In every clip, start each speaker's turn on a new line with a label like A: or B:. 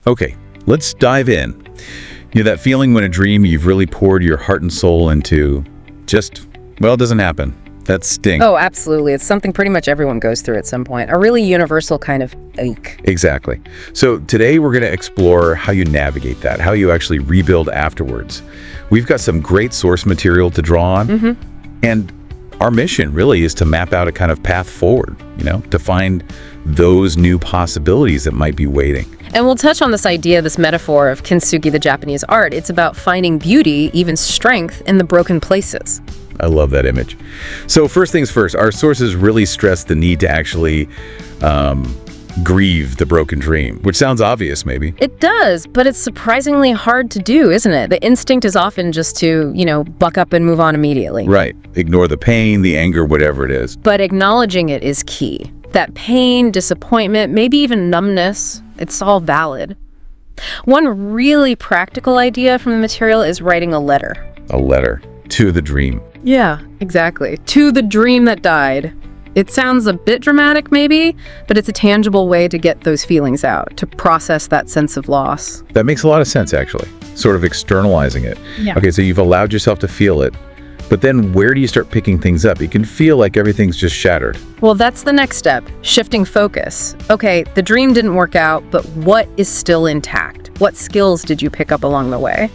A: Okay, let's dive in. You know that feeling when a dream you've really poured your heart and soul into it doesn't happen. That stinks.
B: Oh, absolutely. It's something pretty much everyone goes through at some point. A really universal kind of ache.
A: Exactly. So today we're going to explore how you navigate that, how you actually rebuild afterwards. We've got some great source material to draw on. And our mission really is to map out a kind of path forward, to find those new possibilities that might be waiting.
B: And we'll touch on this idea, this metaphor of kintsugi, the Japanese art. It's about finding beauty, even strength, in the broken places.
A: I love that image. So first things first, our sources really stress the need to actually grieve the broken dream, which sounds obvious maybe.
B: It does, but it's surprisingly hard to do, isn't it? The instinct is often just to, buck up and move on immediately.
A: Right. Ignore the pain, the anger, whatever it is.
B: But acknowledging it is key. That pain, disappointment, maybe even numbness, it's all valid. One really practical idea from the material is writing a letter.
A: A letter to the dream.
B: Yeah, exactly. To the dream that died. It sounds a bit dramatic maybe, but it's a tangible way to get those feelings out, to process that sense of loss.
A: That makes a lot of sense, actually. Sort of externalizing it.
B: Yeah.
A: Okay, so you've allowed yourself to feel it, but then where do you start picking things up? It can feel like everything's just shattered.
B: Well, that's the next step, shifting focus. Okay, the dream didn't work out, but what is still intact? What skills did you pick up along the way?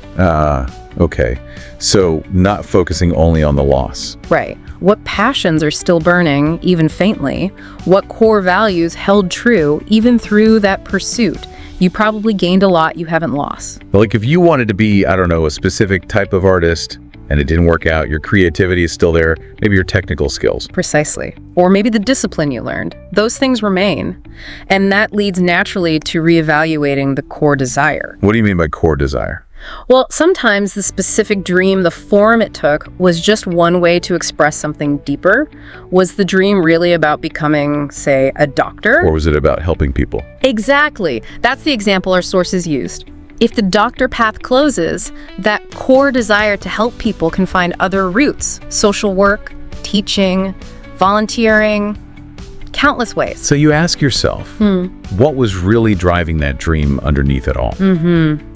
A: Okay. So not focusing only on the loss.
B: Right. What passions are still burning, even faintly? What core values held true, even through that pursuit? You probably gained a lot you haven't lost.
A: Like if you wanted to be, a specific type of artist and it didn't work out, your creativity is still there, maybe your technical skills.
B: Precisely. Or maybe the discipline you learned. Those things remain. And that leads naturally to reevaluating the core desire.
A: What do you mean by core desire?
B: Well, sometimes the specific dream, the form it took, was just one way to express something deeper. Was the dream really about becoming, say, a doctor?
A: Or was it about helping people?
B: Exactly. That's the example our sources used. If the doctor path closes, that core desire to help people can find other routes. Social work, teaching, volunteering, countless ways.
A: So you ask yourself, what was really driving that dream underneath it all?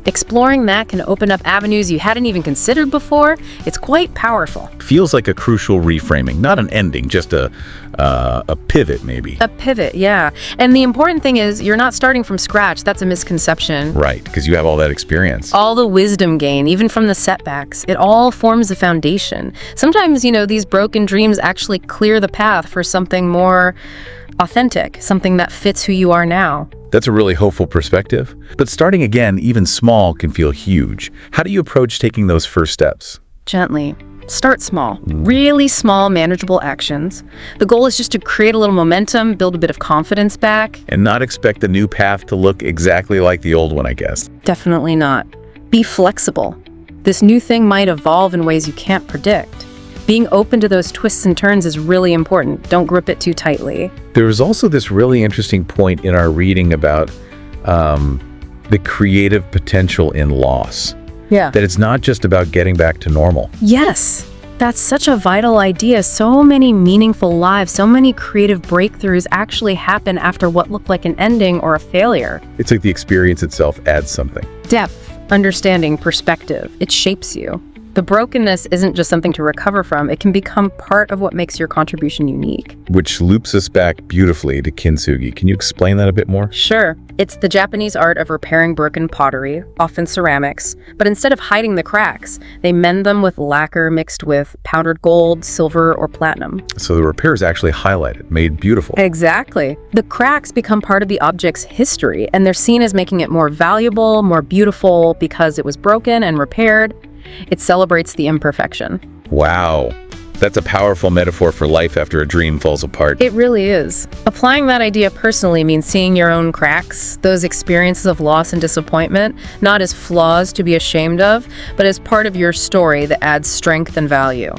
B: Exploring that can open up avenues you hadn't even considered before. It's quite powerful.
A: Feels like a crucial reframing, not an ending, just a pivot maybe.
B: A pivot, yeah. And the important thing is you're not starting from scratch. That's a misconception.
A: Right, because you have all that experience.
B: All the wisdom gained, even from the setbacks, it all forms a foundation. Sometimes, these broken dreams actually clear the path for something more authentic, something that fits who you are now.
A: That's a really hopeful perspective. But starting again, even small, can feel huge. How do you approach taking those first steps?
B: Gently. Start small. Really small, manageable actions. The goal is just to create a little momentum, build a bit of confidence back.
A: And not expect the new path to look exactly like the old one, I guess.
B: Definitely not. Be flexible. This new thing might evolve in ways you can't predict. Being open to those twists and turns is really important. Don't grip it too tightly.
A: There was also this really interesting point in our reading about the creative potential in loss.
B: Yeah.
A: That it's not just about getting back to normal.
B: Yes. That's such a vital idea. So many meaningful lives, so many creative breakthroughs actually happen after what looked like an ending or a failure.
A: It's like the experience itself adds something.
B: Depth, understanding, perspective. It shapes you. The brokenness isn't just something to recover from. It can become part of what makes your contribution unique.
A: Which loops us back beautifully to kintsugi. Can you explain that a bit more?
B: Sure. It's the Japanese art of repairing broken pottery, often ceramics, but instead of hiding the cracks, they mend them with lacquer mixed with powdered gold, silver, or platinum.
A: So the repair is actually highlighted, made beautiful.
B: Exactly. The cracks become part of the object's history, and they're seen as making it more valuable, more beautiful, because it was broken and repaired. It celebrates the imperfection.
A: Wow. That's a powerful metaphor for life after a dream falls apart.
B: It really is. Applying that idea personally means seeing your own cracks, those experiences of loss and disappointment, not as flaws to be ashamed of, but as part of your story that adds strength and value.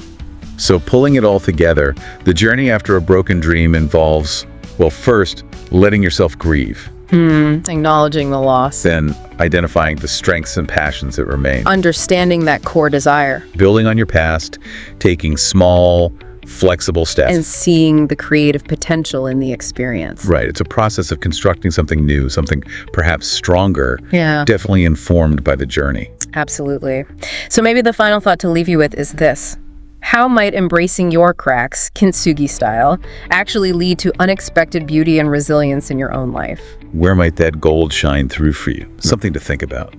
A: So pulling it all together, the journey after a broken dream involves, first, letting yourself grieve.
B: Acknowledging the loss.
A: Then identifying the strengths and passions that remain.
B: Understanding that core desire.
A: Building on your past, taking small, flexible steps.
B: And seeing the creative potential in the experience.
A: Right. It's a process of constructing something new, something perhaps stronger,
B: Yeah.
A: definitely informed by the journey.
B: Absolutely. So maybe the final thought to leave you with is this. How might embracing your cracks, kintsugi style, actually lead to unexpected beauty and resilience in your own life?
A: Where might that gold shine through for you? Something to think about.